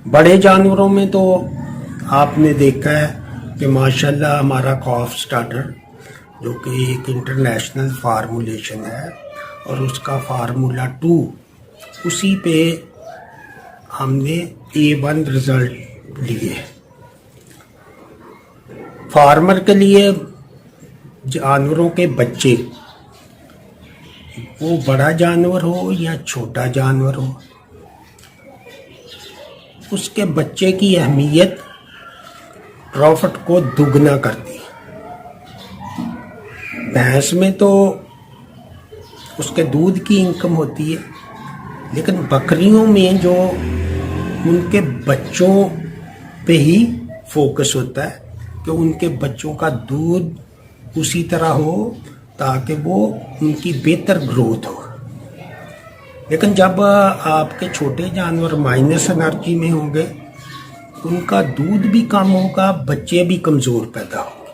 بڑے جانوروں میں تو آپ نے دیکھا ہے کہ ماشاءاللہ ہمارا کاف سٹارٹر جو کہ ایک انٹرنیشنل فارمولیشن ہے اور اس کا فارمولا 2 اسی پہ ہم نے A1 رزلٹ لیے. فارمر کے لیے جانوروں کے بچے وہ بڑا جانور ہو یا چھوٹا جانور ہو اس کے بچے کی اہمیت پروفٹ کو دگنا کرتی ہے. بھینس میں تو اس کے دودھ کی انکم ہوتی ہے لیکن بکریوں میں جو ان کے بچوں پہ ہی فوکس ہوتا ہے کہ ان کے بچوں کا دودھ اسی طرح ہو تاکہ وہ ان کی بہتر گروتھ ہو. لیکن جب آپ کے چھوٹے جانور مائنس انرجی میں ہوں گے ان کا دودھ بھی کم ہوگا، بچے بھی کمزور پیدا ہوں.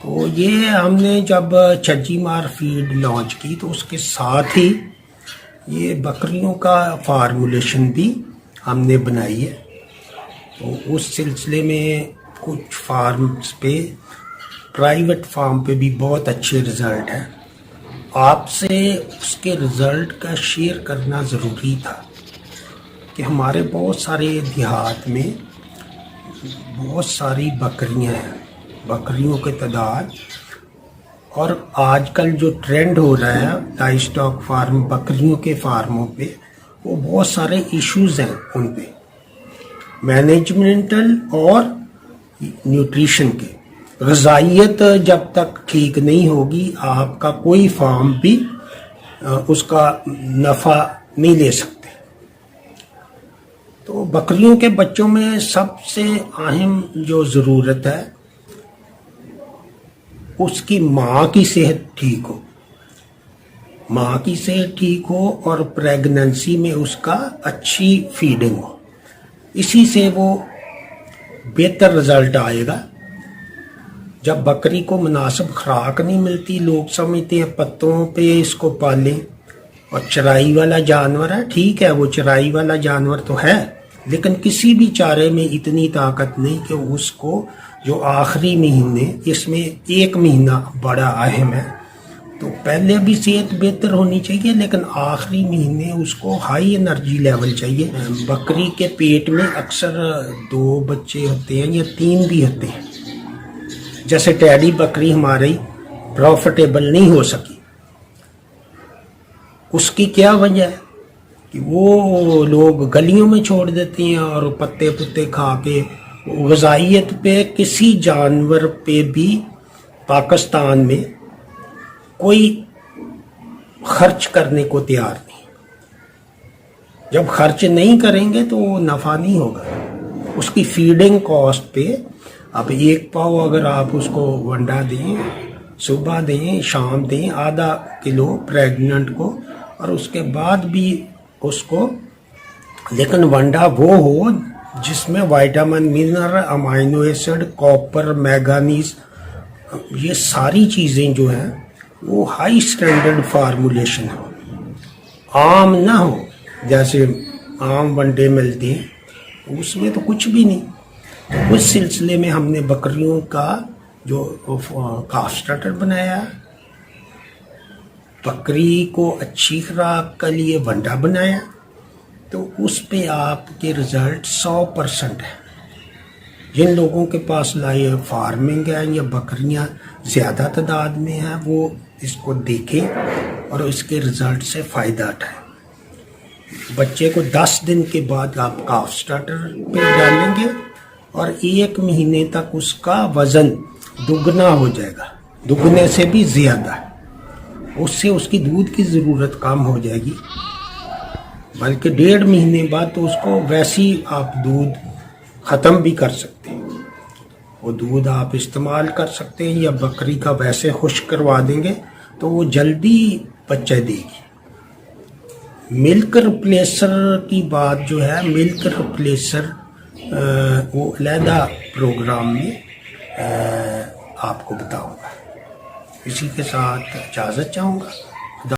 تو یہ ہم نے جب چھجی مار فیڈ لانچ کی تو اس کے ساتھ ہی یہ بکریوں کا فارمولیشن بھی ہم نے بنائی ہے. تو اس سلسلے میں کچھ فارمز پہ پرائیویٹ فارم پہ بھی بہت اچھے رزلٹ ہیں. آپ سے اس کے رزلٹ کا شیئر کرنا ضروری تھا کہ ہمارے بہت سارے دیہات میں بہت ساری بکریاں ہیں، بکریوں کے تعداد، اور آج کل جو ٹرینڈ ہو رہا ہے لائی اسٹاک فارم بکریوں کے فارموں پہ وہ بہت سارے ایشوز ہیں ان پہ مینجمنٹل اور نیوٹریشن کے. غذائیت جب تک ٹھیک نہیں ہوگی آپ کا کوئی فارم بھی اس کا نفع نہیں لے سکتے. تو بکریوں کے بچوں میں سب سے اہم جو ضرورت ہے اس کی ماں کی صحت ٹھیک ہو، ماں کی صحت ٹھیک ہو اور پریگننسی میں اس کا اچھی فیڈنگ ہو. اسی سے وہ بہتر رزلٹ آئے گا. جب بکری کو مناسب خوراک نہیں ملتی لوگ سمجھتے ہیں پتوں پہ اس کو پالیں اور چرائی والا جانور ہے. ٹھیک ہے وہ چرائی والا جانور تو ہے لیکن کسی بھی چارے میں اتنی طاقت نہیں کہ اس کو جو آخری مہینے، اس میں ایک مہینہ بڑا اہم ہے تو پہلے بھی صحت بہتر ہونی چاہیے لیکن آخری مہینے اس کو ہائی انرجی لیول چاہیے. بکری کے پیٹ میں اکثر 2 بچے ہوتے ہیں یا 3 بھی ہوتے ہیں. جیسے ٹیڈی بکری ہماری پروفیٹیبل نہیں ہو سکی. اس کی کیا وجہ ہے کہ وہ لوگ گلیوں میں چھوڑ دیتے ہیں اور پتے پتے کھا کے غذائیت پہ کسی جانور پہ بھی پاکستان میں کوئی خرچ کرنے کو تیار نہیں. جب خرچ نہیں کریں گے تو نفع نہیں ہوگا. اس کی فیڈنگ کاسٹ پہ اب 1 پاؤ اگر آپ اس کو ونڈا دیں، صبح دیں شام دیں ½ کلو پریگننٹ کو، اور اس کے بعد بھی اس کو، لیکن ونڈا وہ ہو جس میں vitamin, mineral, amino acid, copper, manganese, یہ ساری چیزیں جو ہیں وہ ہائی سٹینڈرڈ فارمولیشن ہو، عام نہ ہو جیسے عام ونڈے ملتے ہیں اس میں تو کچھ بھی نہیں. اس سلسلے میں ہم نے بکریوں کا جو کاف سٹارٹر بنایا، بکری کو اچھی خوراک کے لیے ونڈا بنایا، تو اس پہ آپ کے رزلٹ 100% ہے. جن لوگوں کے پاس لائے فارمنگ ہے یا بکریاں زیادہ تعداد میں ہیں وہ اس کو دیکھیں اور اس کے رزلٹ سے فائدہ اٹھائیں. بچے کو 10 دن کے بعد آپ کاف سٹارٹر پہ ڈالیں گے اور 1 مہینے تک اس کا وزن دگنا ہو جائے گا، دگنے سے بھی زیادہ. اس سے اس کی دودھ کی ضرورت کم ہو جائے گی، بلکہ 1.5 مہینے بعد تو اس کو ویسی آپ دودھ ختم بھی کر سکتے ہیں. وہ دودھ آپ استعمال کر سکتے ہیں یا بکری کا ویسے خشک کروا دیں گے تو وہ جلدی بچہ دے گی. ملک ریپلیسر کی بات جو ہے، ملک ریپلیسر وہ علیحدہ پروگرام میں آپ کو بتاؤں گا. اسی کے ساتھ اجازت چاہوں گا.